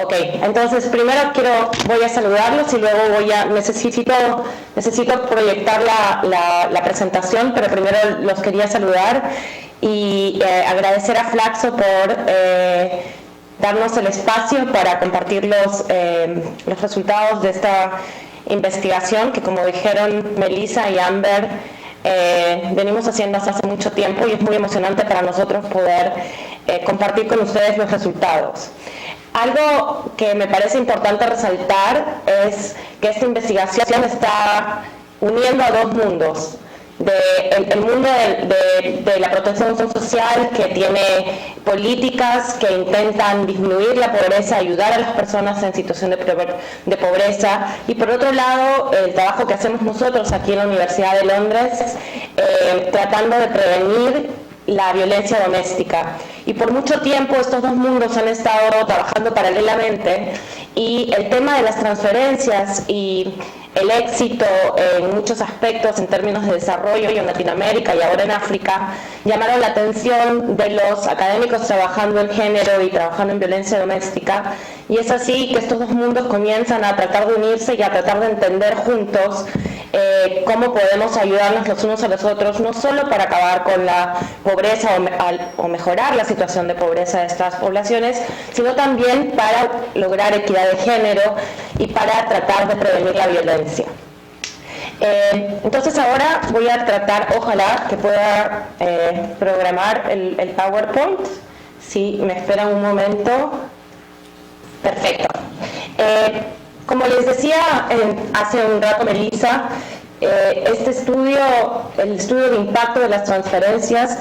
Ok, entonces primero voy a saludarlos y luego necesito proyectar la presentación, pero primero los quería saludar y agradecer a Flaxo por darnos el espacio para compartir los resultados de esta investigación que, como dijeron Melissa y Amber, venimos haciendo hace mucho tiempo y es muy emocionante para nosotros poder compartir con ustedes los resultados. Algo que me parece importante resaltar es que esta investigación está uniendo a dos mundos. El mundo de la protección social, que tiene políticas que intentan disminuir la pobreza, ayudar a las personas en situación de pobreza, y por otro lado el trabajo que hacemos nosotros aquí en la Universidad de Londres, tratando de prevenir la violencia doméstica. Y por mucho tiempo estos dos mundos han estado trabajando paralelamente, y el tema de las transferencias y el éxito en muchos aspectos en términos de desarrollo en Latinoamérica y ahora en África llamaron la atención de los académicos trabajando en género y trabajando en violencia doméstica, y es así que estos dos mundos comienzan a tratar de unirse y a tratar de entender juntos cómo podemos ayudarnos los unos a los otros, no solo para acabar con la pobreza o mejorar la situación de pobreza de estas poblaciones, sino también para lograr equidad de género y para tratar de prevenir la violencia. Entonces ahora voy a tratar, ojalá que pueda programar el PowerPoint. Si me esperan un momento. Perfecto. Como les decía hace un rato Melissa, este estudio, el estudio de impacto de las transferencias,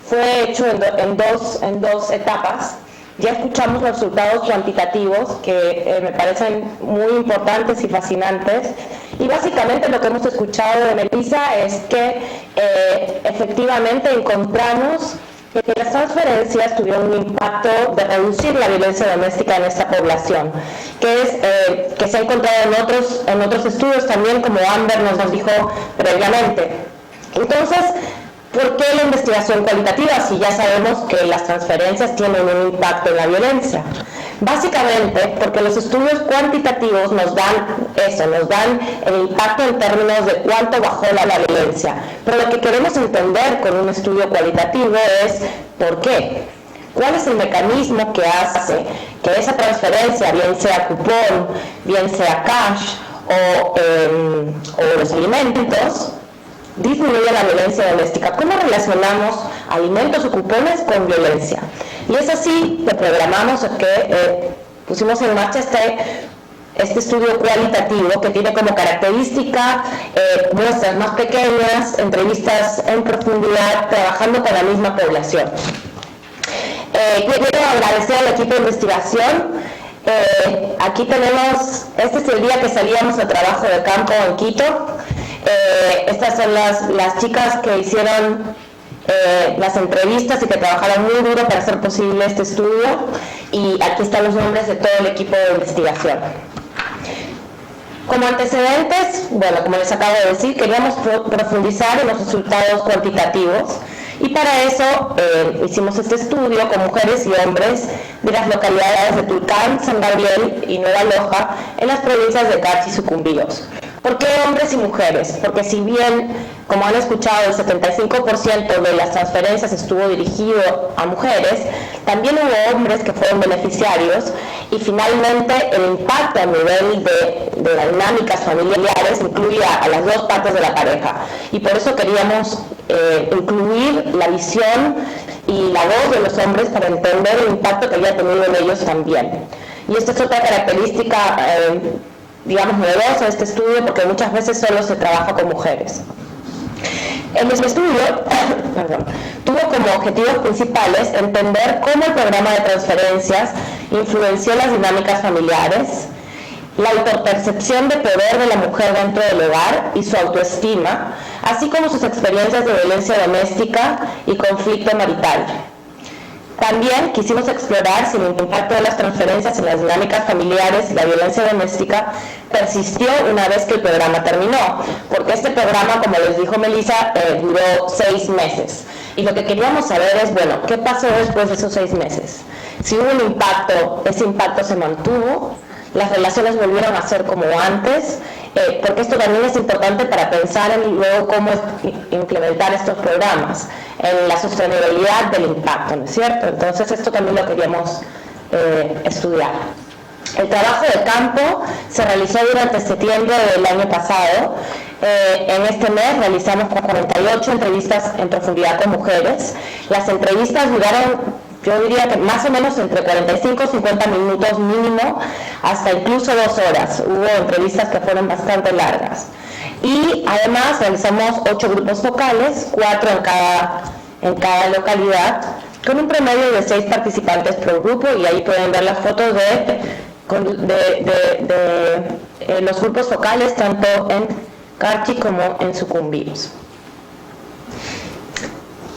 fue hecho en dos etapas. Ya escuchamos los resultados cuantitativos que me parecen muy importantes y fascinantes, y básicamente lo que hemos escuchado de Melissa es que efectivamente encontramos que las transferencias tuvieron un impacto de reducir la violencia doméstica en esta población, que se ha encontrado en otros estudios también, como Amber nos dijo previamente. Entonces, ¿por qué la investigación cualitativa si ya sabemos que las transferencias tienen un impacto en la violencia? Básicamente porque los estudios cuantitativos nos dan el impacto en términos de cuánto bajó la violencia. Pero lo que queremos entender con un estudio cualitativo es ¿por qué? ¿Cuál es el mecanismo que hace que esa transferencia, bien sea cupón, bien sea cash o los alimentos, disminuye la violencia doméstica? ¿Cómo relacionamos alimentos o cupones con violencia? Y es así que programamos, que pusimos en marcha este estudio cualitativo, que tiene como característica muestras más pequeñas, entrevistas en profundidad, trabajando con la misma población. Quiero agradecer al equipo de investigación. Aquí tenemos, este es el día que salíamos al trabajo de campo en Quito. Estas son las chicas que hicieron las entrevistas y que trabajaron muy duro para hacer posible este estudio, y aquí están los nombres de todo el equipo de investigación. Como antecedentes, bueno, como les acabo de decir, queríamos profundizar en los resultados cuantitativos, y para eso hicimos este estudio con mujeres y hombres de las localidades de Tulcán, San Gabriel y Nueva Loja, en las provincias de Carchi y Sucumbíos. ¿Por qué hombres y mujeres? Porque si bien, como han escuchado, el 75% de las transferencias estuvo dirigido a mujeres, también hubo hombres que fueron beneficiarios, y finalmente el impacto a nivel de las dinámicas familiares incluye a las dos partes de la pareja. Y por eso queríamos incluir la visión y la voz de los hombres para entender el impacto que había tenido en ellos también. Y esta es otra característica digamos, novedosa de este estudio, porque muchas veces solo se trabaja con mujeres. En este estudio tuvo como objetivos principales entender cómo el programa de transferencias influenció las dinámicas familiares, la autopercepción de poder de la mujer dentro del hogar y su autoestima, así como sus experiencias de violencia doméstica y conflicto marital. También quisimos explorar si el impacto de las transferencias en las dinámicas familiares y la violencia doméstica persistió una vez que el programa terminó, porque este programa, como les dijo Melissa, duró 6 meses. Y lo que queríamos saber es, bueno, ¿qué pasó después de esos 6 meses? Si hubo un impacto, ese impacto se mantuvo, las relaciones volvieron a ser como antes, porque esto también es importante para pensar en luego cómo implementar estos programas, en la sostenibilidad del impacto, ¿no es cierto? Entonces esto también lo queríamos estudiar. El trabajo de campo se realizó durante septiembre del año pasado. En este mes realizamos 48 entrevistas en profundidad con mujeres. Las entrevistas duraron, yo diría que más o menos entre 45 y 50 minutos mínimo, hasta incluso 2 horas. Hubo entrevistas que fueron bastante largas. Y además realizamos 8 grupos focales, 4 en cada localidad, con un promedio de 6 participantes por grupo, y ahí pueden ver las fotos de los grupos focales, tanto en Carchi como en Sucumbíos.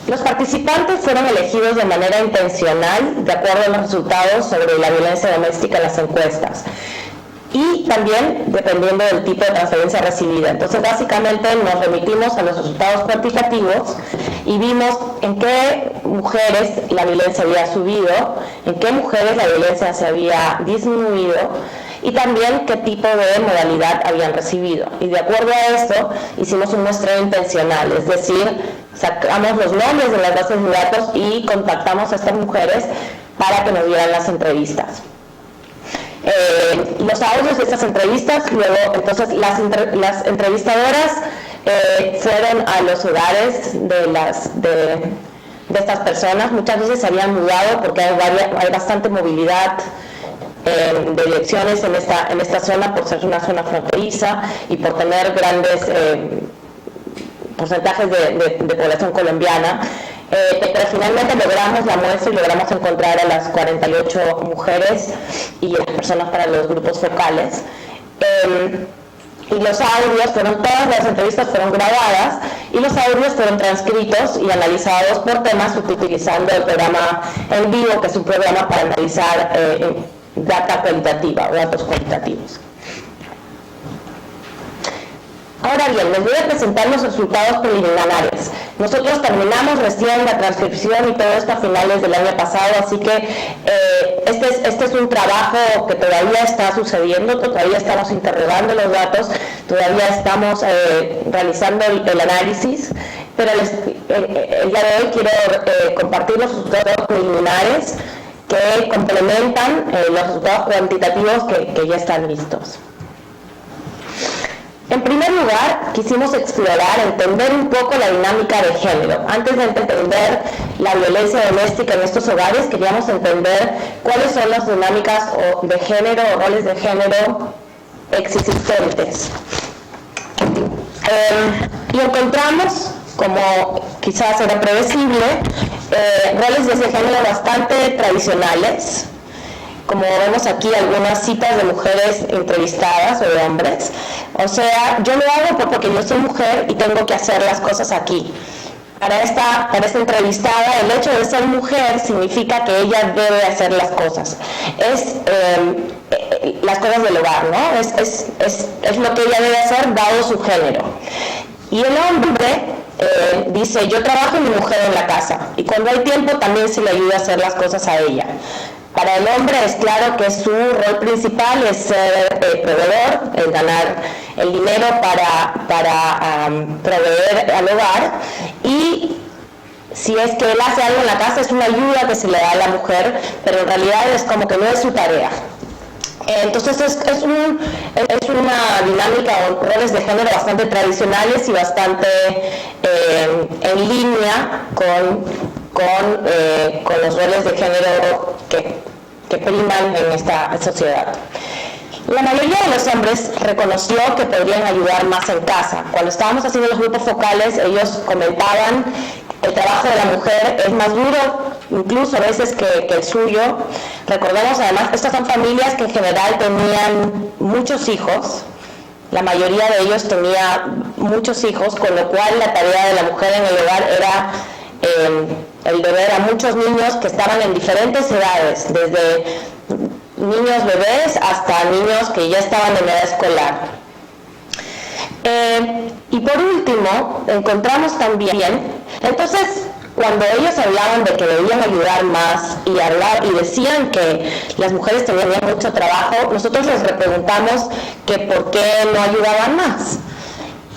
Los participantes fueron elegidos de manera intencional de acuerdo a los resultados sobre la violencia doméstica en las encuestas, y también dependiendo del tipo de transferencia recibida. Entonces, básicamente nos remitimos a los resultados cuantitativos y vimos en qué mujeres la violencia había subido, en qué mujeres la violencia se había disminuido, y también qué tipo de modalidad habían recibido. Y de acuerdo a esto hicimos un muestreo intencional, es decir, sacamos los nombres de las bases de datos y contactamos a estas mujeres para que nos dieran las entrevistas. Los audios de estas entrevistas, luego entonces las entrevistadoras fueron a los hogares de estas personas. Muchas veces se habían mudado porque hay bastante movilidad de elecciones en esta zona, por ser una zona fronteriza y por tener grandes porcentajes de población colombiana. Pero finalmente logramos la muestra y logramos encontrar a las 48 mujeres y las personas para los grupos focales. Y los audios todas las entrevistas fueron grabadas y los audios fueron transcritos y analizados por temas utilizando el programa En Vivo, que es un programa para analizar data cualitativa o datos cualitativos. Ahora bien, les voy a presentar los resultados preliminares. Nosotros terminamos recién la transcripción y todo esto a finales del año pasado, así que este es un trabajo que todavía está sucediendo, todavía estamos interrogando los datos, todavía estamos realizando el análisis, pero el día de hoy quiero compartir los resultados preliminares que complementan los resultados cuantitativos que ya están listos. En primer lugar, quisimos explorar, entender un poco la dinámica de género. Antes de entender la violencia doméstica en estos hogares, queríamos entender cuáles son las dinámicas de género o roles de género existentes. Y encontramos, como quizás era previsible, roles de ese género bastante tradicionales. Como vemos aquí, algunas citas de mujeres entrevistadas o de hombres. O sea, yo lo hago porque yo soy mujer y tengo que hacer las cosas aquí. Para esta entrevistada, el hecho de ser mujer significa que ella debe hacer las cosas. Es las cosas del hogar, ¿no? Es lo que ella debe hacer dado su género. Y el hombre dice, yo trabajo y mi mujer en la casa. Y cuando hay tiempo también se le ayuda a hacer las cosas a ella. Para el hombre es claro que su rol principal es ser proveedor, es ganar el dinero para proveer al hogar, y si es que él hace algo en la casa es una ayuda que se le da a la mujer, pero en realidad es como que no es su tarea. Entonces es una dinámica o roles de género bastante tradicionales y bastante en línea con los roles de género que priman en esta sociedad. La mayoría de los hombres reconoció que podrían ayudar más en casa. Cuando estábamos haciendo los grupos focales, ellos comentaban que el trabajo de la mujer es más duro, incluso a veces que el suyo. Recordemos además que estas son familias que en general tenían muchos hijos. La mayoría de ellos tenía muchos hijos, con lo cual la tarea de la mujer en el hogar era el de ver a muchos niños que estaban en diferentes edades, desde niños bebés hasta niños que ya estaban en edad escolar. Y por último, encontramos también, entonces cuando ellos hablaban de que debían ayudar más y decían que las mujeres tenían mucho trabajo, nosotros les preguntamos que por qué no ayudaban más.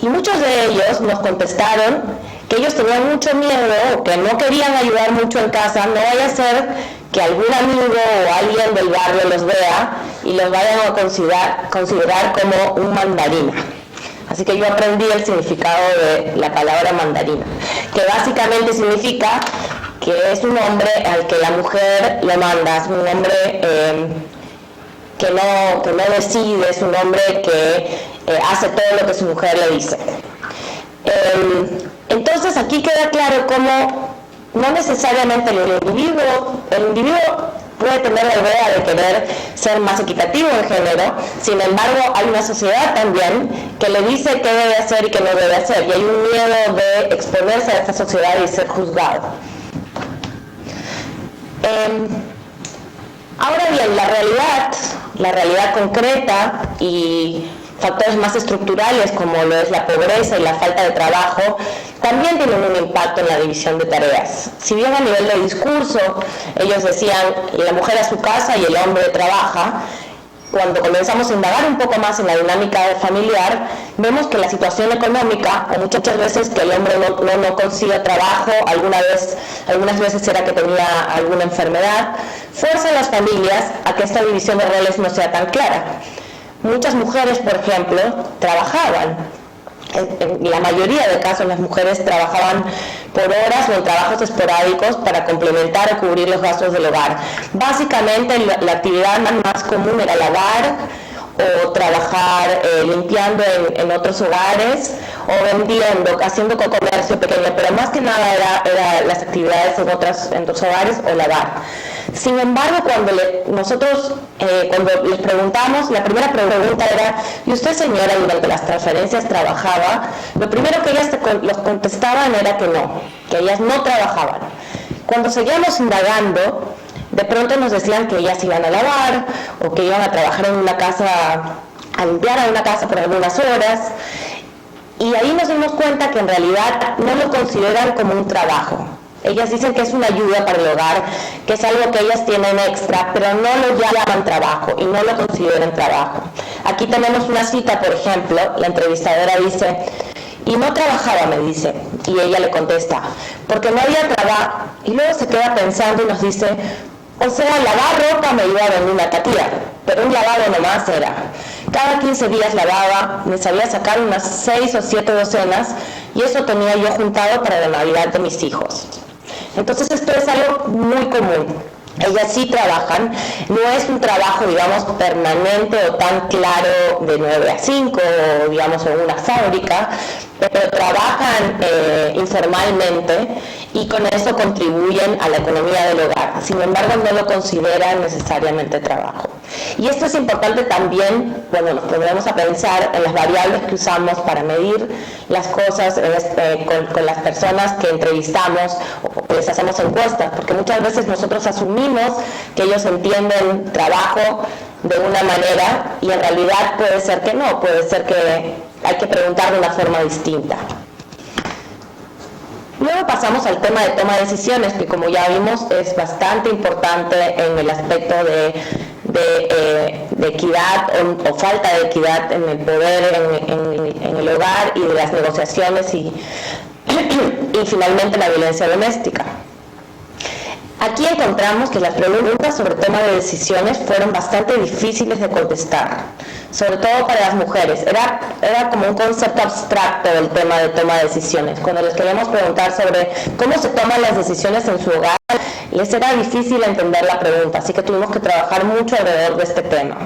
Y muchos de ellos nos contestaron que ellos tenían mucho miedo o que no querían ayudar mucho en casa, no vaya a ser que algún amigo o alguien del barrio los vea y los vayan a considerar como un mandarina. Así que yo aprendí el significado de la palabra mandarina, que básicamente significa que es un hombre al que la mujer lo manda, es un hombre que no decide, es un hombre que hace todo lo que su mujer le dice. Entonces aquí queda claro cómo no necesariamente el individuo puede tener la idea de querer ser más equitativo en género, sin embargo hay una sociedad también que le dice qué debe hacer y qué no debe hacer, y hay un miedo de exponerse a esta sociedad y ser juzgado. Ahora bien, la realidad concreta y factores más estructurales como lo es la pobreza y la falta de trabajo también tienen un impacto en la división de tareas. Si bien a nivel de discurso ellos decían la mujer a su casa y el hombre trabaja, cuando comenzamos a indagar un poco más en la dinámica familiar, vemos que la situación económica, o muchas veces que el hombre no consigue trabajo, algunas veces era que tenía alguna enfermedad, fuerza a las familias a que esta división de roles no sea tan clara. Muchas mujeres, por ejemplo, trabajaban. En la mayoría de casos las mujeres trabajaban por horas o en trabajos esporádicos para complementar o cubrir los gastos del hogar. Básicamente la actividad más común era lavar o trabajar limpiando en otros hogares o vendiendo, haciendo comercio pequeño, pero más que nada era las actividades en otros hogares o lavar. Sin embargo, cuando les preguntamos, la primera pregunta era, ¿y usted, señora, durante las transferencias trabajaba? Lo primero que ellas los contestaban era que no, que ellas no trabajaban. Cuando seguíamos indagando, de pronto nos decían que ellas iban a lavar o que iban a trabajar en una casa, a limpiar a una casa por algunas horas, y ahí nos dimos cuenta que en realidad no lo consideran como un trabajo. Ellas dicen que es una ayuda para el hogar, que es algo que ellas tienen extra, pero no lo llaman trabajo y no lo consideran trabajo. Aquí tenemos una cita, por ejemplo, la entrevistadora dice, y no trabajaba, me dice, y ella le contesta, porque no había trabajo, y luego se queda pensando y nos dice, o sea, lavar ropa me iba a venir una tía, pero un lavado nomás era. Cada 15 días lavaba, me sabía sacar unas 6 o 7 docenas, y eso tenía yo juntado para la Navidad de mis hijos. Entonces esto es algo muy común. Ellas sí trabajan, no es un trabajo, digamos, permanente o tan claro de 9 a 5, o digamos en una fábrica, pero trabajan informalmente y con eso contribuyen a la economía del hogar. Sin embargo, no lo consideran necesariamente trabajo. Y esto es importante también cuando nos pondremos a pensar en las variables que usamos para medir las cosas con las personas que entrevistamos o les hacemos encuestas, porque muchas veces nosotros asumimos que ellos entienden trabajo de una manera y en realidad puede ser que no, puede ser que hay que preguntar de una forma distinta. Luego pasamos al tema de toma de decisiones, que como ya vimos es bastante importante en el aspecto de equidad o falta de equidad en el poder, en el hogar y de las negociaciones y finalmente la violencia doméstica. Aquí encontramos que las preguntas sobre toma de decisiones fueron bastante difíciles de contestar, sobre todo para las mujeres. Era como un concepto abstracto del tema de toma de decisiones. Cuando les queríamos preguntar sobre cómo se toman las decisiones en su hogar, les era difícil entender la pregunta, así que tuvimos que trabajar mucho alrededor de este tema.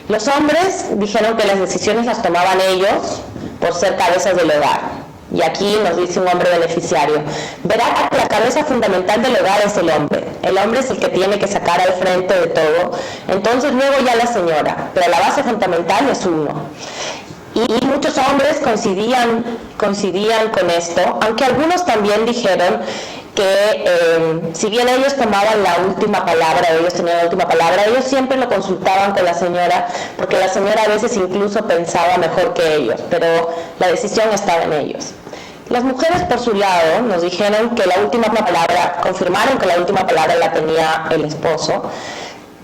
Los hombres dijeron que las decisiones las tomaban ellos por ser cabezas del hogar. Y aquí nos dice un hombre beneficiario, verá que la cabeza fundamental del hogar es el hombre. El hombre es el que tiene que sacar al frente de todo, entonces luego ya la señora, pero la base fundamental es uno. Y muchos hombres coincidían con esto, aunque algunos también dijeron que si bien ellos tomaban la última palabra, ellos tenían la última palabra, ellos siempre lo consultaban con la señora, porque la señora a veces incluso pensaba mejor que ellos, pero la decisión estaba en ellos. Las mujeres, por su lado, nos dijeron que la última palabra, confirmaron que la última palabra la tenía el esposo,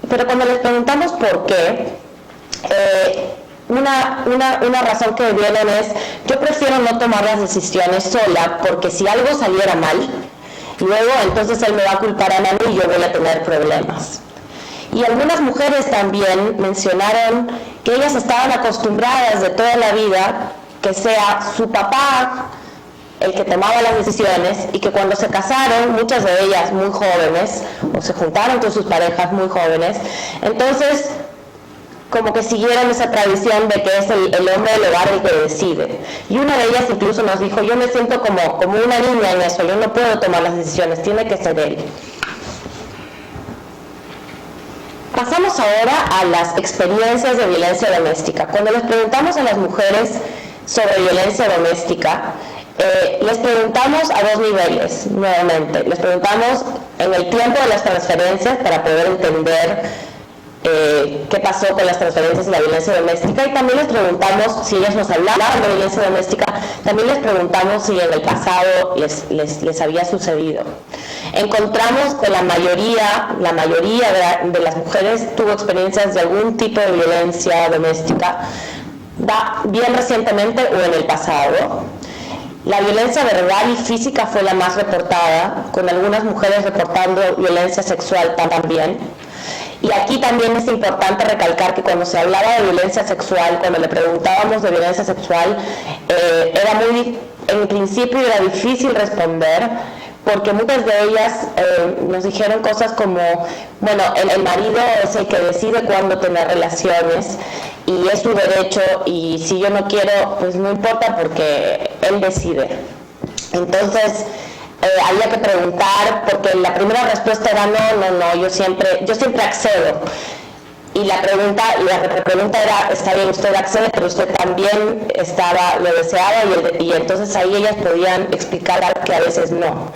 pero cuando les preguntamos por qué, una razón que dieron es: yo prefiero no tomar las decisiones sola, porque si algo saliera mal, luego entonces él me va a culpar a mí y yo voy a tener problemas. Y algunas mujeres también mencionaron que ellas estaban acostumbradas de toda la vida que sea su papá el que tomaba las decisiones, y que cuando se casaron, muchas de ellas muy jóvenes, o se juntaron con sus parejas muy jóvenes, entonces como que siguieron esa tradición de que es el hombre del hogar el que decide. Y una de ellas incluso nos dijo: yo me siento como una niña en eso, yo no puedo tomar las decisiones, tiene que ser él. Pasamos ahora a las experiencias de violencia doméstica. Cuando les preguntamos a las mujeres sobre violencia doméstica, les preguntamos a dos niveles, nuevamente. Les preguntamos en el tiempo de las transferencias para poder entender qué pasó con las transferencias de la violencia doméstica, y también les preguntamos, si ellas nos hablaban de violencia doméstica, también les preguntamos si en el pasado les había sucedido. Encontramos que la mayoría de las mujeres tuvo experiencias de algún tipo de violencia doméstica, bien recientemente o en el pasado. La violencia verbal y física fue la más reportada, con algunas mujeres reportando violencia sexual también. Y aquí también es importante recalcar que cuando se hablaba de violencia sexual, cuando le preguntábamos de violencia sexual, en principio era difícil responder, porque muchas de ellas nos dijeron cosas como: bueno, el marido es el que decide cuándo tener relaciones y es su derecho, y si yo no quiero, pues no importa porque él decide. Entonces había que preguntar, porque la primera respuesta era no, yo siempre accedo. Y la pregunta era: está bien, usted accede, pero usted también lo deseaba, y entonces ahí ellas podían explicar que a veces no.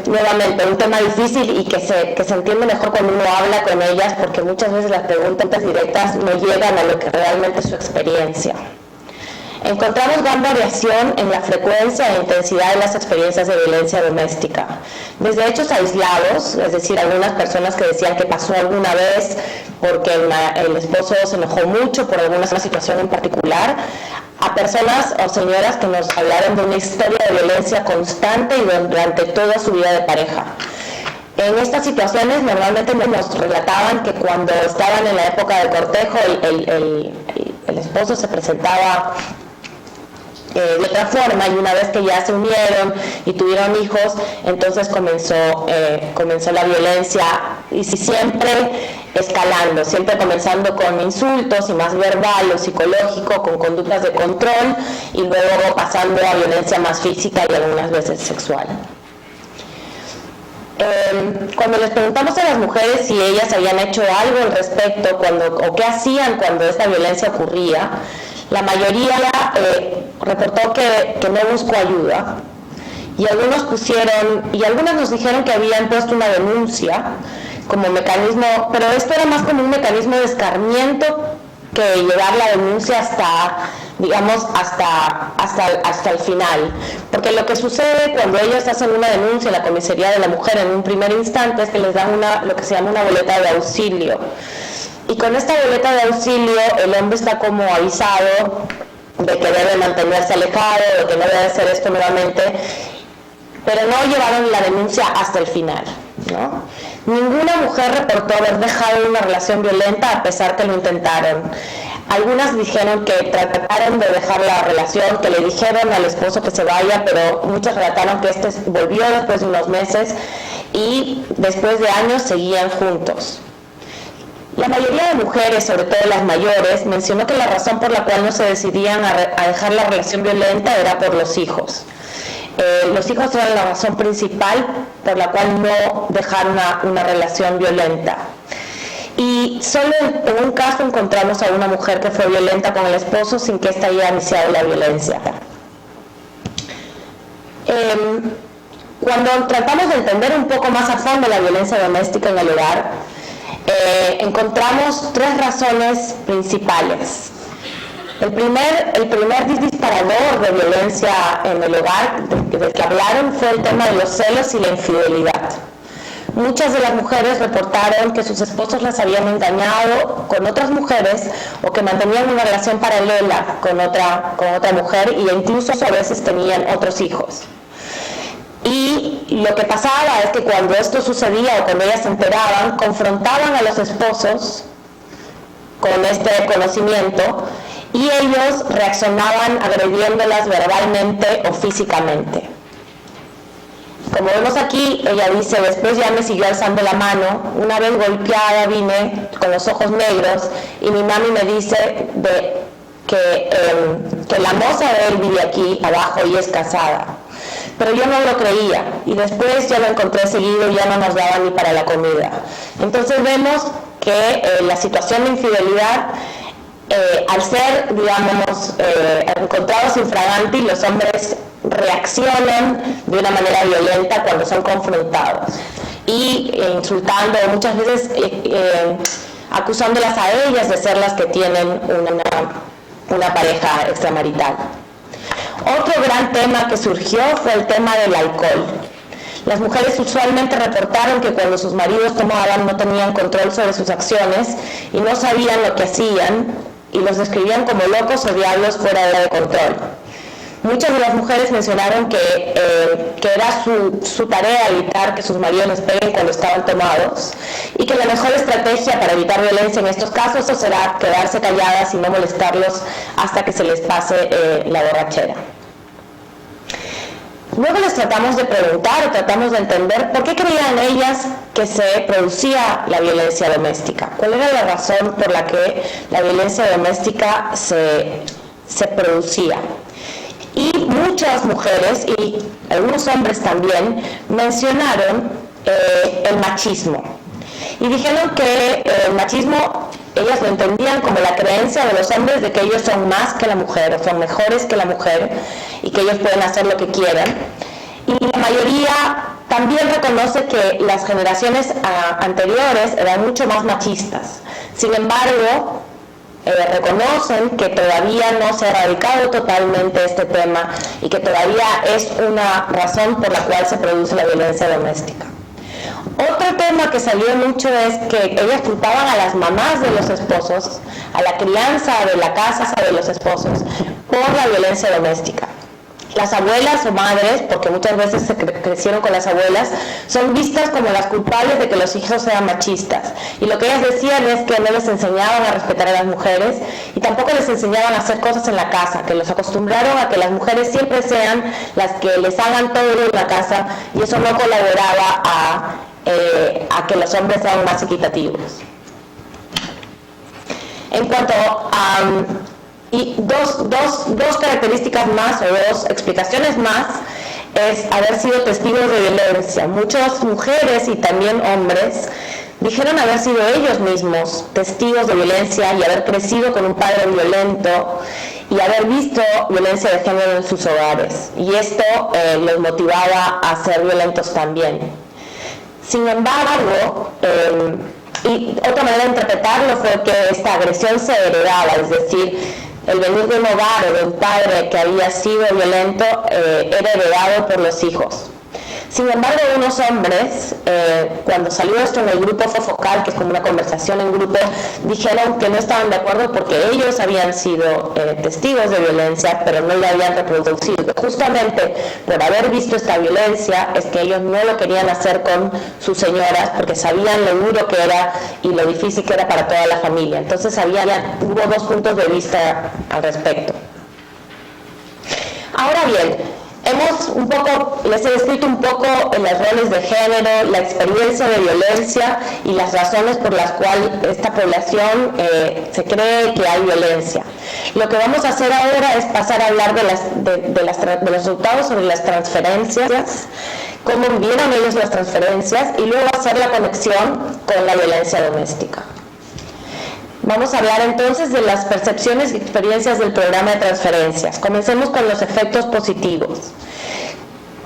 Nuevamente, un tema difícil y que se entiende mejor cuando uno habla con ellas, porque muchas veces las preguntas directas no llegan a lo que realmente es su experiencia. Encontramos gran variación en la frecuencia e intensidad de las experiencias de violencia doméstica, desde hechos aislados, es decir, algunas personas que decían que pasó alguna vez porque el esposo se enojó mucho por alguna situación en particular, a personas o señoras que nos hablaron de una historia de violencia constante y durante toda su vida de pareja. En estas situaciones normalmente nos relataban que cuando estaban en la época del cortejo, el esposo se presentaba de otra forma, y una vez que ya se unieron y tuvieron hijos, entonces comenzó la violencia, y siempre escalando, siempre comenzando con insultos y más verbal o psicológico, con conductas de control, y luego pasando a violencia más física y algunas veces sexual. Cuando les preguntamos a las mujeres si ellas habían hecho algo al respecto o qué hacían cuando esta violencia ocurría, la mayoría reportó que no buscó ayuda, y algunas nos dijeron que habían puesto una denuncia como mecanismo, pero esto era más como un mecanismo de escarmiento que llevar la denuncia hasta el final, porque lo que sucede cuando ellos hacen una denuncia en la comisaría de la mujer en un primer instante es que les dan lo que se llama una boleta de auxilio, y con esta boleta de auxilio el hombre está como avisado de que debe mantenerse alejado, de que no debe hacer esto nuevamente, pero no llevaron la denuncia hasta el final, ¿no? Ninguna mujer reportó haber dejado una relación violenta a pesar que lo intentaron. Algunas dijeron que trataron de dejar la relación, que le dijeron al esposo que se vaya, pero muchas relataron que este volvió después de unos meses y después de años seguían juntos. La mayoría de mujeres, sobre todo las mayores, mencionó que la razón por la cual no se decidían a dejar la relación violenta era por los hijos. Los hijos eran la razón principal por la cual no dejar una relación violenta. Y solo en un caso encontramos a una mujer que fue violenta con el esposo sin que ésta haya iniciado la violencia. Cuando tratamos de entender un poco más a fondo la violencia doméstica en el hogar, encontramos tres razones principales. El primer disparador de violencia en el hogar del que hablaron fue el tema de los celos y la infidelidad. Muchas de las mujeres reportaron que sus esposos las habían engañado con otras mujeres o que mantenían una relación paralela con otra mujer e incluso a veces tenían otros hijos. Y lo que pasaba es que cuando esto sucedía o cuando ellas se enteraban, confrontaban a los esposos con este conocimiento y ellos reaccionaban agrediéndolas verbalmente o físicamente. Como vemos aquí, ella dice, después ya me siguió alzando la mano, una vez golpeada vine con los ojos negros y mi mami me dice que la moza de él vive aquí abajo y es casada. Pero yo no lo creía y después ya lo encontré seguido y ya no nos daba ni para la comida. Entonces vemos que la situación de infidelidad, al ser, digamos, encontrados infraganti, los hombres reaccionan de una manera violenta cuando son confrontados y insultando, muchas veces acusándolas a ellas de ser las que tienen una pareja extramarital. Otro gran tema que surgió fue el tema del alcohol. Las mujeres usualmente reportaron que cuando sus maridos tomaban no tenían control sobre sus acciones y no sabían lo que hacían y los describían como locos o diablos fuera de control. Muchas de las mujeres mencionaron que era su tarea evitar que sus maridos les peguen cuando estaban tomados y que la mejor estrategia para evitar violencia en estos casos será quedarse calladas y no molestarlos hasta que se les pase la borrachera. Luego les tratamos de preguntar o tratamos de entender por qué creían ellas que se producía la violencia doméstica. ¿Cuál era la razón por la que la violencia doméstica se producía? Y muchas mujeres y algunos hombres también mencionaron el machismo y dijeron que el machismo ellas lo entendían como la creencia de los hombres de que ellos son más que la mujer o son mejores que la mujer y que ellos pueden hacer lo que quieran, y la mayoría también reconoce que las generaciones anteriores eran mucho más machistas. Sin embargo, reconocen que todavía no se ha erradicado totalmente este tema y que todavía es una razón por la cual se produce la violencia doméstica. Otro tema que salió mucho es que ellas culpaban a las mamás de los esposos, a la crianza de la casa de los esposos, por la violencia doméstica. Las abuelas o madres, porque muchas veces se crecieron con las abuelas, son vistas como las culpables de que los hijos sean machistas. Y lo que ellas decían es que no les enseñaban a respetar a las mujeres y tampoco les enseñaban a hacer cosas en la casa, que los acostumbraron a que las mujeres siempre sean las que les hagan todo en la casa, y eso no colaboraba a que los hombres sean más equitativos. En cuanto a y dos características más o dos explicaciones más es haber sido testigos de violencia. Muchas mujeres y también hombres dijeron haber sido ellos mismos testigos de violencia y haber crecido con un padre violento y haber visto violencia de género en sus hogares, y esto los motivaba a ser violentos también. Sin embargo, y otra manera de interpretarlo fue que esta agresión se heredaba, es decir, el venir de un hogar o de un padre que había sido violento era heredado por los hijos. Sin embargo, unos hombres, cuando salió esto en el grupo focal, que es como una conversación en grupo, dijeron que no estaban de acuerdo porque ellos habían sido testigos de violencia, pero no la habían reproducido. Justamente por haber visto esta violencia es que ellos no lo querían hacer con sus señoras porque sabían lo duro que era y lo difícil que era para toda la familia. Entonces hubo dos puntos de vista al respecto. Ahora bien, les he descrito un poco los roles de género, la experiencia de violencia y las razones por las cuales esta población se cree que hay violencia. Lo que vamos a hacer ahora es pasar a hablar de los resultados sobre las transferencias, cómo vieron ellos las transferencias y luego hacer la conexión con la violencia doméstica. Vamos a hablar entonces de las percepciones y experiencias del programa de transferencias. Comencemos con los efectos positivos.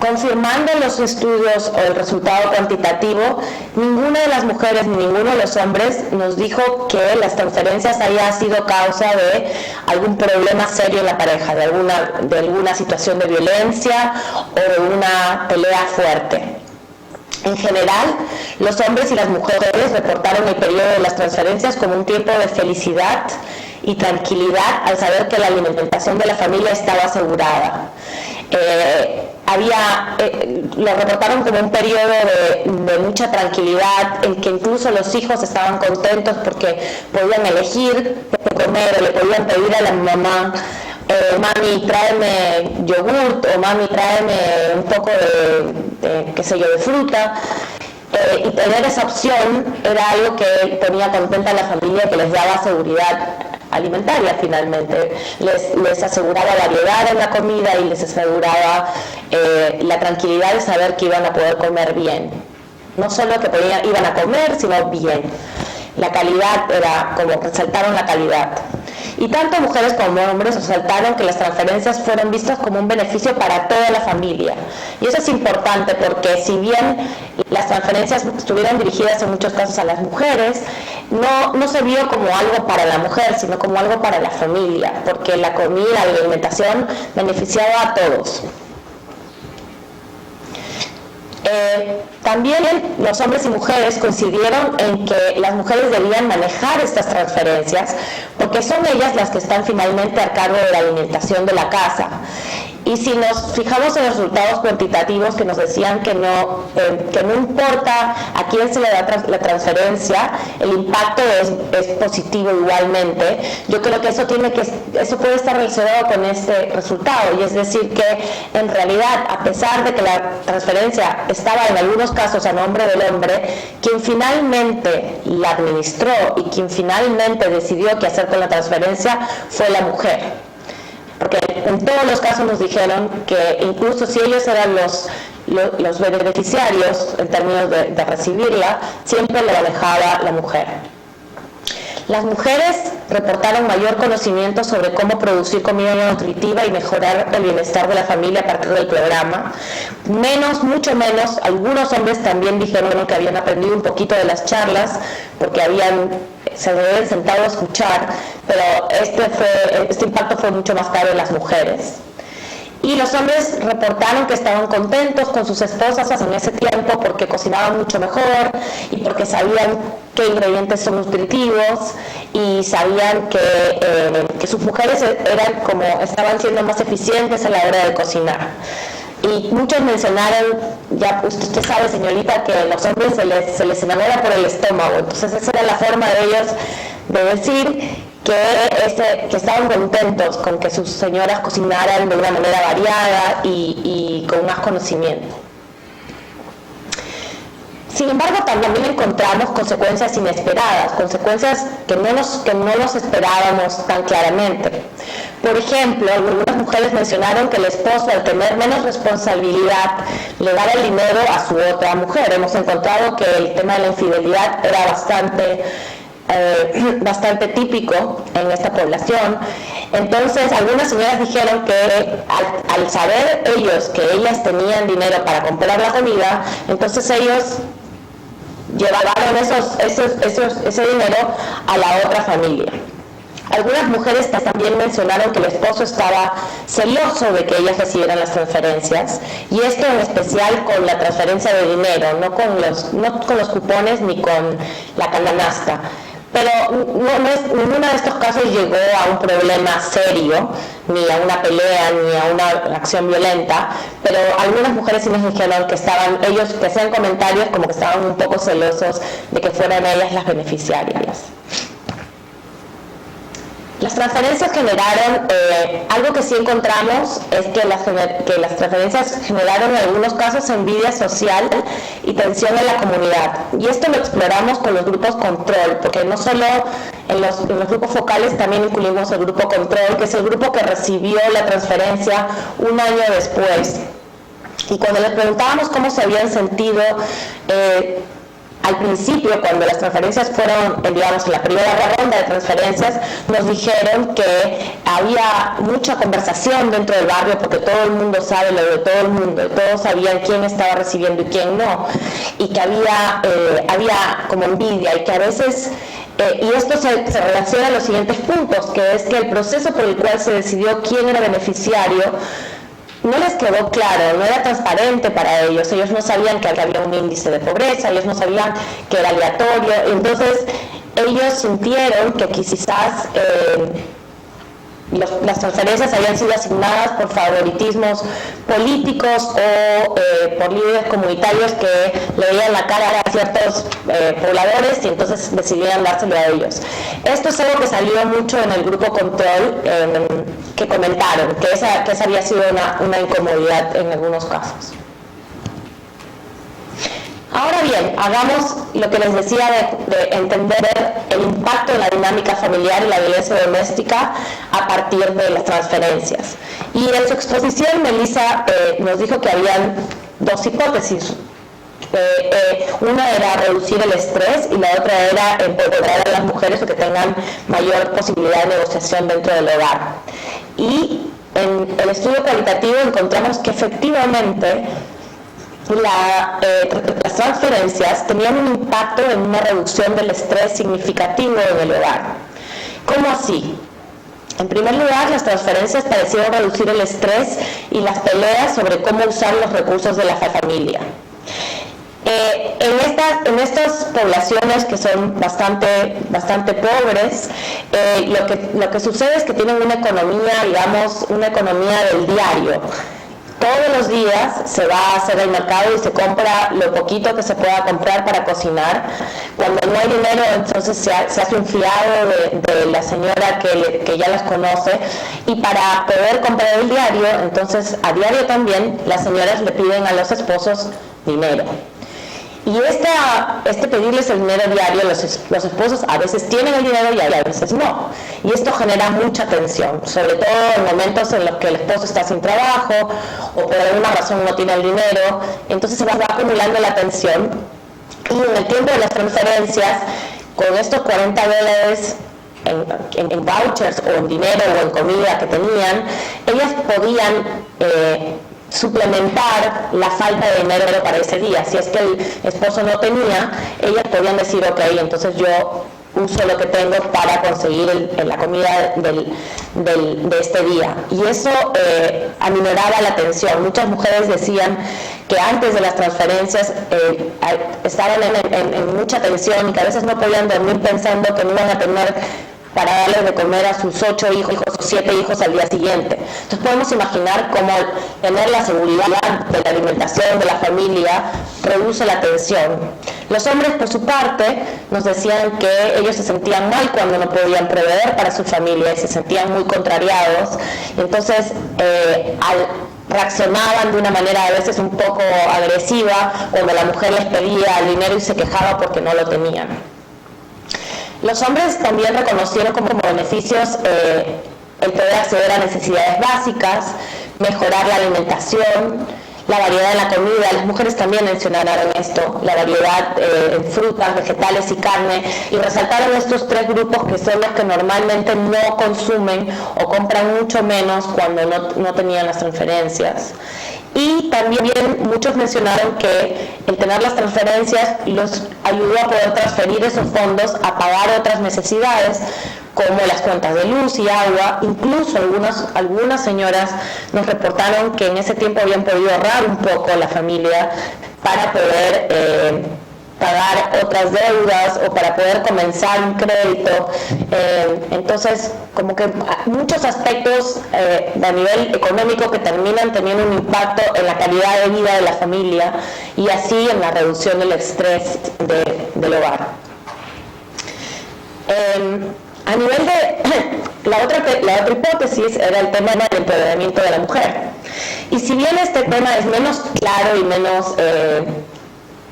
Confirmando los estudios o el resultado cuantitativo, ninguna de las mujeres ni ninguno de los hombres nos dijo que las transferencias haya sido causa de algún problema serio en la pareja, de alguna situación de violencia o de una pelea fuerte. En general, los hombres y las mujeres reportaron el periodo de las transferencias como un tiempo de felicidad y tranquilidad al saber que la alimentación de la familia estaba asegurada. Lo reportaron como un periodo de mucha tranquilidad, en que incluso los hijos estaban contentos porque podían elegir qué comer, o le podían pedir a la mamá, mami, tráeme yogurt, o mami, tráeme un poco de fruta. Y tener esa opción era algo que ponía contenta a la familia, que les daba seguridad alimentaria finalmente. Les aseguraba variedad en la comida y les aseguraba la tranquilidad de saber que iban a poder comer bien. No solo que iban a comer, sino bien. La calidad resaltaron la calidad. Y tanto mujeres como hombres resaltaron que las transferencias fueron vistas como un beneficio para toda la familia. Y eso es importante porque si bien las transferencias estuvieron dirigidas en muchos casos a las mujeres, no se vio como algo para la mujer, sino como algo para la familia, porque la comida y la alimentación beneficiaba a todos. También los hombres y mujeres coincidieron en que las mujeres debían manejar estas transferencias porque son ellas las que están finalmente a cargo de la alimentación de la casa. Y si nos fijamos en los resultados cuantitativos que nos decían que no importa a quién se le da la transferencia, el impacto es positivo igualmente, yo creo que eso puede estar relacionado con este resultado, y es decir que en realidad, a pesar de que la transferencia estaba en algunos casos a nombre del hombre, quien finalmente la administró y quien finalmente decidió qué hacer con la transferencia fue la mujer. Porque en todos los casos nos dijeron que incluso si ellos eran los beneficiarios en términos de recibirla, siempre lo manejaba la mujer. Las mujeres reportaron mayor conocimiento sobre cómo producir comida nutritiva y mejorar el bienestar de la familia a partir del programa. Mucho menos, algunos hombres también dijeron que habían aprendido un poquito de las charlas porque se habían sentado a escuchar, pero este impacto fue mucho más claro en las mujeres. Y los hombres reportaron que estaban contentos con sus esposas en ese tiempo porque cocinaban mucho mejor y porque sabían qué ingredientes son nutritivos y sabían que sus mujeres estaban siendo más eficientes a la hora de cocinar. Y muchos mencionaron, ya usted sabe, señorita, que a los hombres se les enamora por el estómago. Entonces esa era la forma de ellos de decir que estaban contentos con que sus señoras cocinaran de una manera variada y con más conocimiento. Sin embargo, también encontramos consecuencias inesperadas, consecuencias que no nos esperábamos tan claramente. Por ejemplo, algunas mujeres mencionaron que el esposo, al tener menos responsabilidad, le daba el dinero a su otra mujer. Hemos encontrado que el tema de la infidelidad era bastante típico en esta población. Entonces algunas señoras dijeron que al saber ellos que ellas tenían dinero para comprar la comida, entonces ellos llevaron ese dinero a la otra familia. Algunas mujeres también mencionaron que el esposo estaba celoso de que ellas recibieran las transferencias, y esto en especial con la transferencia de dinero, no con los cupones ni con la canasta. Pero ninguno de estos casos llegó a un problema serio, ni a una pelea, ni a una acción violenta, pero algunas mujeres sí nos dijeron que ellos que hacían comentarios como que estaban un poco celosos de que fueran ellas las beneficiarias. Las transferencias generaron, algo que sí encontramos es que las transferencias generaron en algunos casos envidia social y tensión en la comunidad. Y esto lo exploramos con los grupos control, porque no solo en los grupos focales también incluimos el grupo control, que es el grupo que recibió la transferencia un año después. Y cuando les preguntábamos cómo se habían sentido al principio, cuando las transferencias fueron, digamos, en la primera ronda de transferencias, nos dijeron que había mucha conversación dentro del barrio porque todo el mundo sabe lo de todo el mundo, y todos sabían quién estaba recibiendo y quién no, y que había como envidia, y que a veces, y esto se relaciona a los siguientes puntos, que es que el proceso por el cual se decidió quién era beneficiario no les quedó claro, no era transparente para ellos no sabían que había un índice de pobreza, ellos no sabían que era aleatorio, entonces ellos sintieron que quizás las transferencias habían sido asignadas por favoritismos políticos o por líderes comunitarios que le veían la cara a ciertos pobladores y entonces decidieron dárselo a ellos. Esto es algo que salió mucho en el grupo Control, que comentaron que esa había sido una incomodidad en algunos casos. Ahora bien, hagamos lo que les decía de entender el impacto de la dinámica familiar y la violencia doméstica a partir de las transferencias. Y en su exposición, Melissa nos dijo que habían dos hipótesis. Una era reducir el estrés y la otra era empoderar a las mujeres o que tengan mayor posibilidad de negociación dentro del hogar. Y en el estudio cualitativo encontramos que efectivamente las transferencias tenían un impacto en una reducción del estrés significativo en el hogar. ¿Cómo así? En primer lugar, las transferencias parecieron reducir el estrés y las peleas sobre cómo usar los recursos de la familia. En estas poblaciones que son bastante pobres, lo que sucede es que tienen una economía, digamos, una economía del diario. Todos los días se va a hacer el mercado y se compra lo poquito que se pueda comprar para cocinar. Cuando no hay dinero, entonces se hace un fiado de la señora que ya las conoce, y para poder comprar el diario, entonces a diario también las señoras le piden a los esposos dinero. Y este pedirles el dinero diario, los esposos a veces tienen el dinero y a veces no. Y esto genera mucha tensión, sobre todo en momentos en los que el esposo está sin trabajo o por alguna razón no tiene el dinero. Entonces se va acumulando la tensión. Y en el tiempo de las transferencias, con estos $40 en vouchers o en dinero o en comida que tenían, ellas podían suplementar la falta de dinero para ese día. Si es que el esposo no tenía, ellas podían decir, ok, entonces yo uso lo que tengo para conseguir la comida de este día. Y eso aminoraba la tensión. Muchas mujeres decían que antes de las transferencias estaban en mucha tensión y que a veces no podían dormir pensando que no iban a tener para darles de comer a sus 8 hijos o 7 hijos al día siguiente. Entonces podemos imaginar cómo tener la seguridad de la alimentación de la familia reduce la tensión. Los hombres, por su parte, nos decían que ellos se sentían mal cuando no podían proveer para su familia y se sentían muy contrariados. Entonces, reaccionaban de una manera a veces un poco agresiva cuando la mujer les pedía el dinero y se quejaba porque no lo tenían. Los hombres también reconocieron como beneficios el poder acceder a necesidades básicas, mejorar la alimentación, la variedad en la comida. Las mujeres también mencionaron esto, la variedad en frutas, vegetales y carne, y resaltaron estos 3 grupos que son los que normalmente no consumen o compran mucho menos cuando no tenían las transferencias. Y también muchos mencionaron que el tener las transferencias los ayudó a poder transferir esos fondos a pagar otras necesidades como las cuentas de luz y agua. Incluso algunas señoras nos reportaron que en ese tiempo habían podido ahorrar un poco la familia para poder pagar otras deudas o para poder comenzar un crédito. Entonces, como que muchos aspectos a nivel económico que terminan teniendo un impacto en la calidad de vida de la familia y así en la reducción del estrés del hogar. A nivel de la otra hipótesis era el tema del empoderamiento de la mujer. Y si bien este tema es menos claro y menos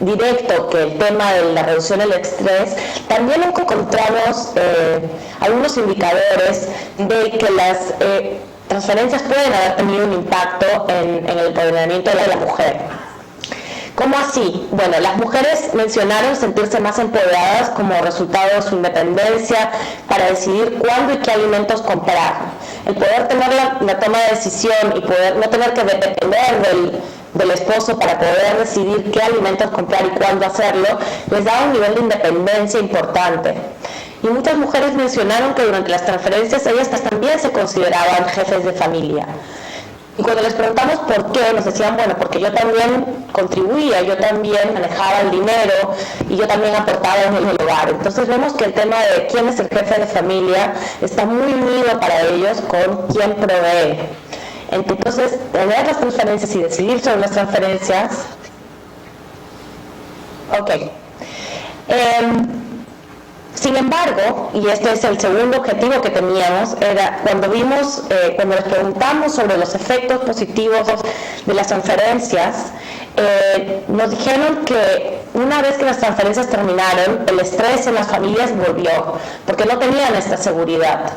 directo que el tema de la reducción del estrés, también encontramos algunos indicadores de que las transferencias pueden haber tenido un impacto en el empoderamiento de la mujer. ¿Cómo así? Bueno, las mujeres mencionaron sentirse más empoderadas como resultado de su independencia para decidir cuándo y qué alimentos comprar. El poder tener la toma de decisión y poder no tener que depender del esposo para poder decidir qué alimentos comprar y cuándo hacerlo, les da un nivel de independencia importante. Y muchas mujeres mencionaron que durante las transferencias ellas también se consideraban jefes de familia. Y cuando les preguntamos por qué, nos decían, bueno, porque yo también contribuía, yo también manejaba el dinero y yo también aportaba en el hogar. Entonces vemos que el tema de quién es el jefe de familia está muy unido para ellos con quién provee. Entonces, tener las transferencias y decidir sobre las transferencias. Ok. Sin embargo, y este es el segundo objetivo que teníamos, era cuando les preguntamos sobre los efectos positivos de las transferencias, nos dijeron que una vez que las transferencias terminaron, el estrés en las familias volvió, porque no tenían esta seguridad.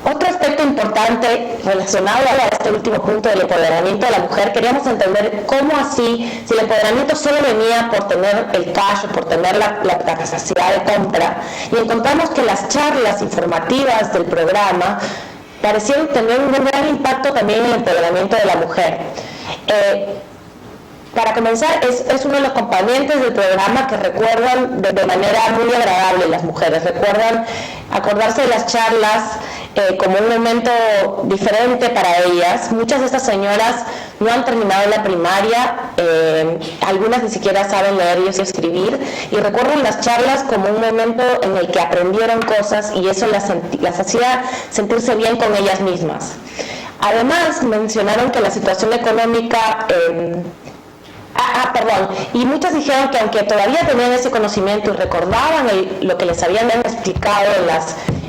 Otro aspecto importante relacionado a este último punto del empoderamiento de la mujer, queríamos entender cómo así, si el empoderamiento solo venía por tener el cash o por tener la capacidad de compra, y encontramos que las charlas informativas del programa parecieron tener un gran impacto también en el empoderamiento de la mujer. Para comenzar, es uno de los componentes del programa que recuerdan de manera muy agradable las mujeres, recuerdan acordarse de las charlas como un momento diferente para ellas. Muchas de estas señoras no han terminado la primaria, algunas ni siquiera saben leer y escribir, y recuerdan las charlas como un momento en el que aprendieron cosas y eso las hacía sentirse bien con ellas mismas. Además, mencionaron que la situación económica... y muchas dijeron que aunque todavía tenían ese conocimiento y recordaban lo que les habían explicado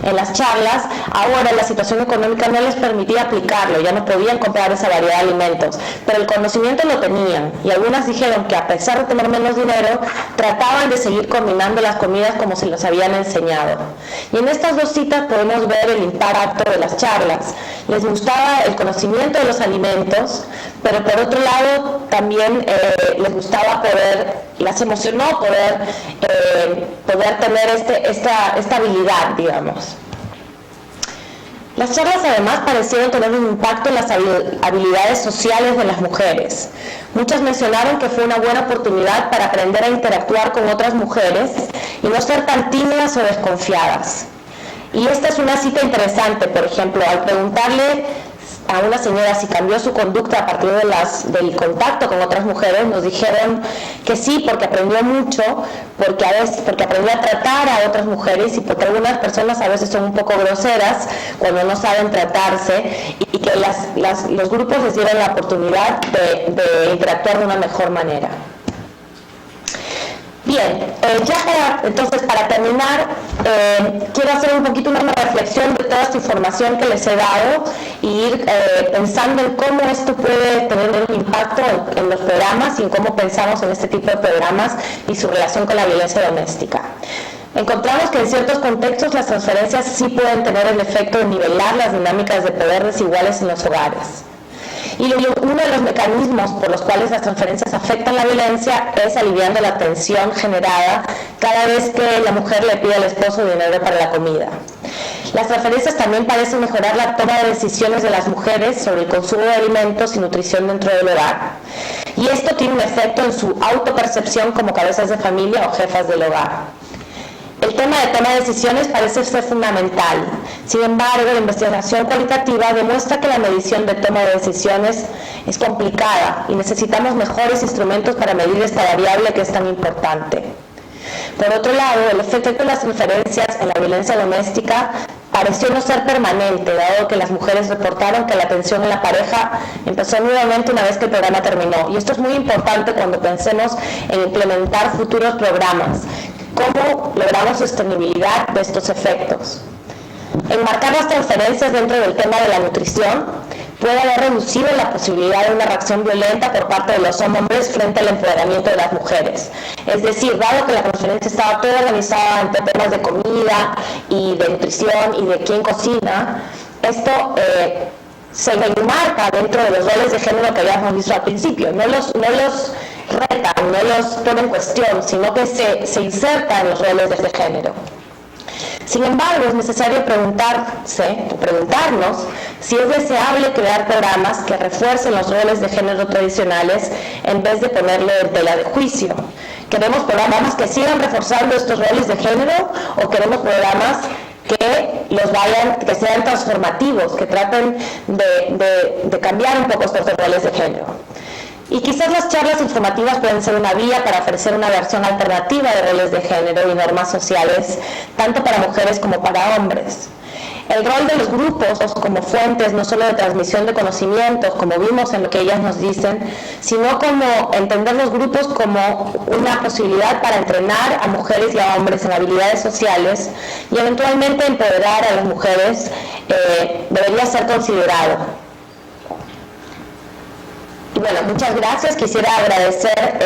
en las charlas, ahora la situación económica no les permitía aplicarlo, ya no podían comprar esa variedad de alimentos, pero el conocimiento lo tenían, y algunas dijeron que a pesar de tener menos dinero, trataban de seguir combinando las comidas como se los habían enseñado. Y en estas dos citas podemos ver el impacto de las charlas. Les gustaba el conocimiento de los alimentos, pero por otro lado también les gustaba las emocionó poder tener esta habilidad, digamos. Las charlas además parecieron tener un impacto en las habilidades sociales de las mujeres. Muchas mencionaron que fue una buena oportunidad para aprender a interactuar con otras mujeres y no ser tan tímidas o desconfiadas. Y esta es una cita interesante, por ejemplo, al preguntarle a una señora si cambió su conducta a partir del contacto con otras mujeres, nos dijeron que sí, porque aprendió mucho, porque aprendió a tratar a otras mujeres y porque algunas personas a veces son un poco groseras cuando no saben tratarse, y que los grupos les dieron la oportunidad de interactuar de una mejor manera. Bien, entonces para terminar, quiero hacer un poquito una reflexión de toda esta información que les he dado y ir pensando en cómo esto puede tener un impacto en los programas y en cómo pensamos en este tipo de programas y su relación con la violencia doméstica. Encontramos que en ciertos contextos las transferencias sí pueden tener el efecto de nivelar las dinámicas de poder desiguales en los hogares. Y uno de los mecanismos por los cuales las transferencias afectan la violencia es aliviando la tensión generada cada vez que la mujer le pide al esposo dinero para la comida. Las transferencias también parecen mejorar la toma de decisiones de las mujeres sobre el consumo de alimentos y nutrición dentro del hogar. Y esto tiene un efecto en su autopercepción como cabezas de familia o jefas del hogar. El tema de toma de decisiones parece ser fundamental. Sin embargo, la investigación cualitativa demuestra que la medición de toma de decisiones es complicada y necesitamos mejores instrumentos para medir esta variable que es tan importante. Por otro lado, el efecto de las transferencias en la violencia doméstica pareció no ser permanente, dado que las mujeres reportaron que la tensión en la pareja empezó nuevamente una vez que el programa terminó. Y esto es muy importante cuando pensemos en implementar futuros programas. ¿Cómo logramos sostenibilidad de estos efectos? Enmarcar las transferencias dentro del tema de la nutrición puede haber reducido la posibilidad de una reacción violenta por parte de los hombres frente al empoderamiento de las mujeres. Es decir, dado que la transferencia estaba toda organizada en temas de comida y de nutrición y de quién cocina, esto se enmarca dentro de los roles de género que habíamos visto al principio. No los retan, no los ponen en cuestión, sino que se insertan en los roles de género. Sin embargo, es necesario preguntarnos si es deseable crear programas que refuercen los roles de género tradicionales en vez de ponerlo en tela de juicio. ¿Queremos programas que sigan reforzando estos roles de género o queremos programas que sean transformativos, que traten de cambiar un poco estos roles de género? Y quizás las charlas informativas pueden ser una vía para ofrecer una versión alternativa de roles de género y normas sociales, tanto para mujeres como para hombres. El rol de los grupos como fuentes no solo de transmisión de conocimientos, como vimos en lo que ellas nos dicen, sino como entender los grupos como una posibilidad para entrenar a mujeres y a hombres en habilidades sociales y eventualmente empoderar a las mujeres, debería ser considerado. Y bueno, muchas gracias. Quisiera agradecer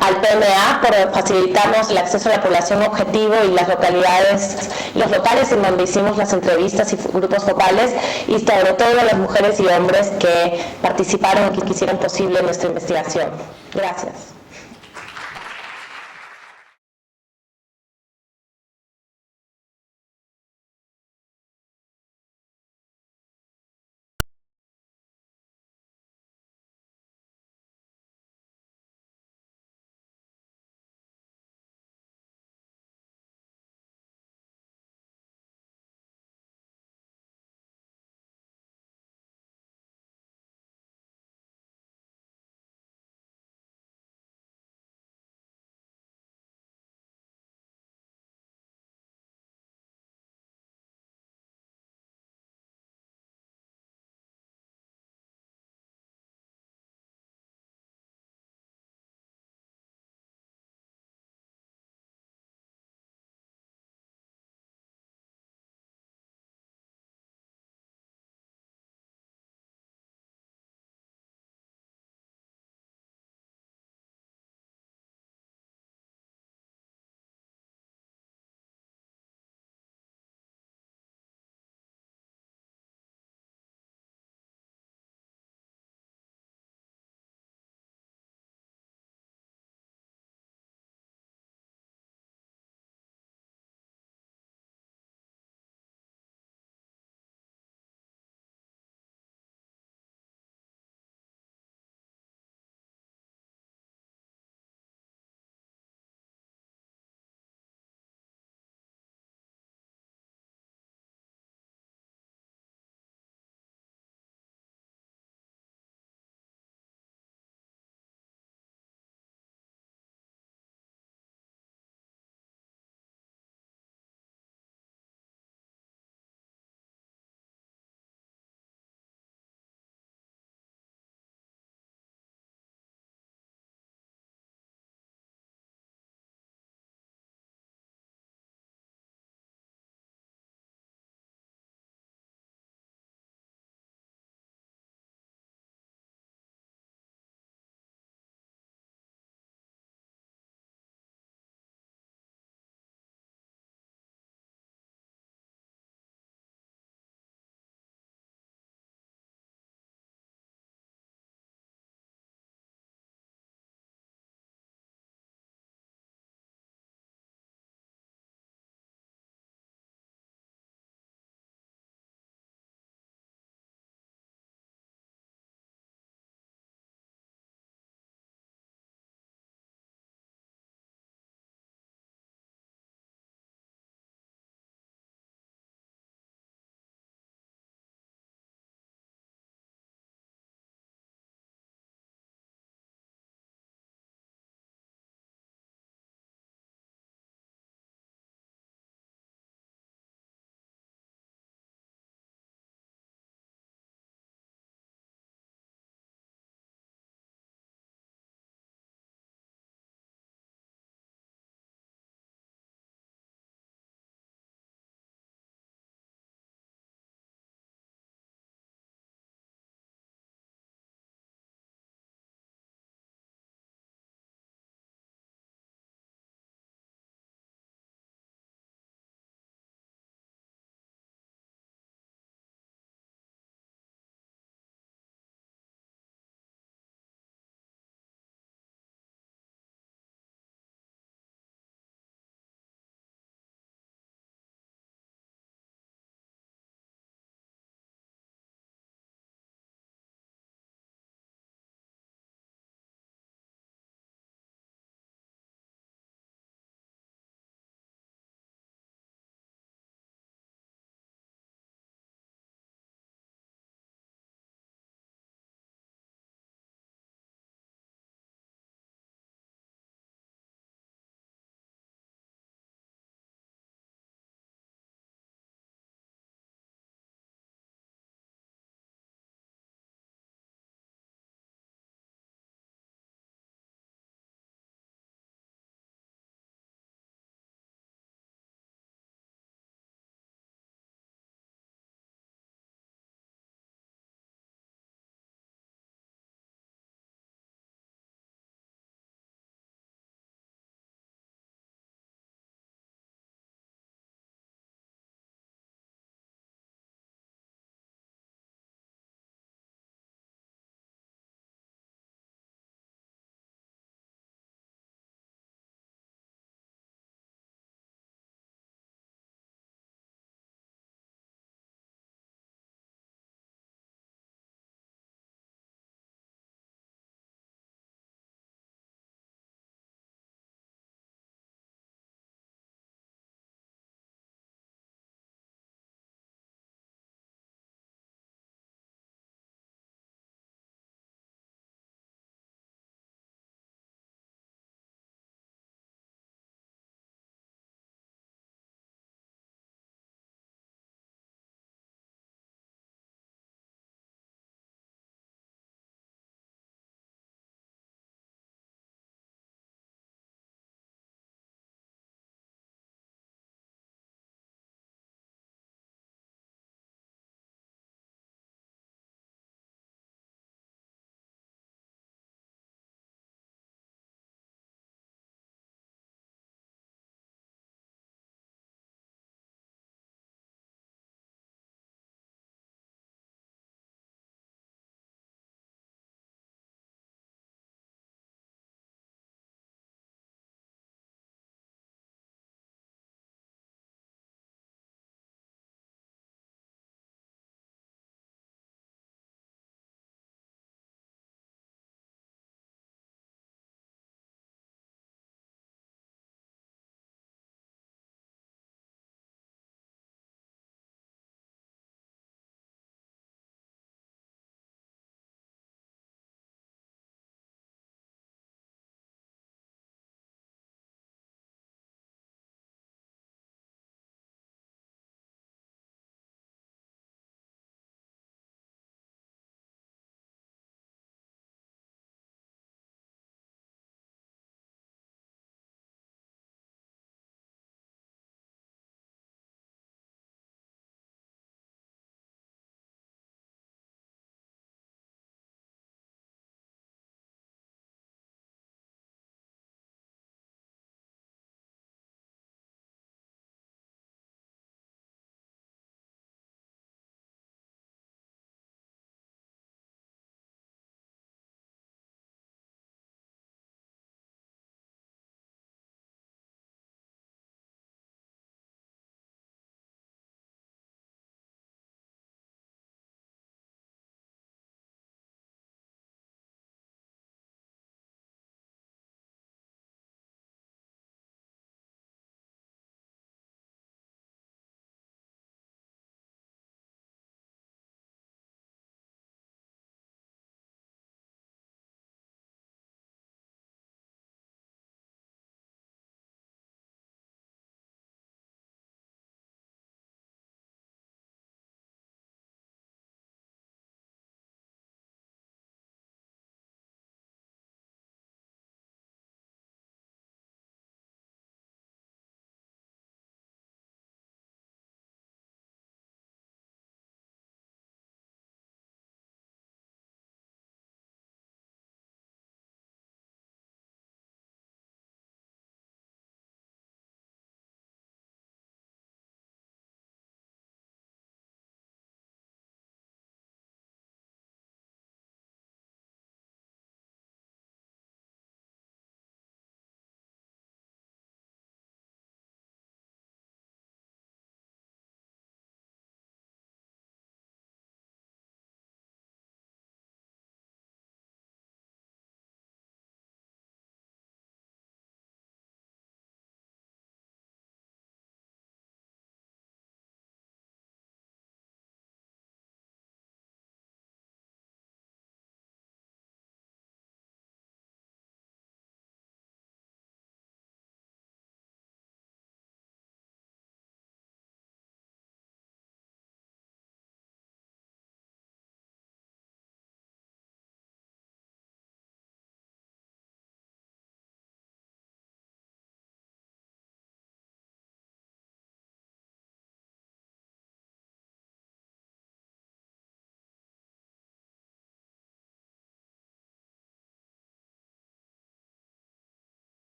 al PMA por facilitarnos el acceso a la población objetivo y los locales en donde hicimos las entrevistas y grupos focales, y sobre todo a las mujeres y hombres que participaron y que hicieron posible nuestra investigación. Gracias.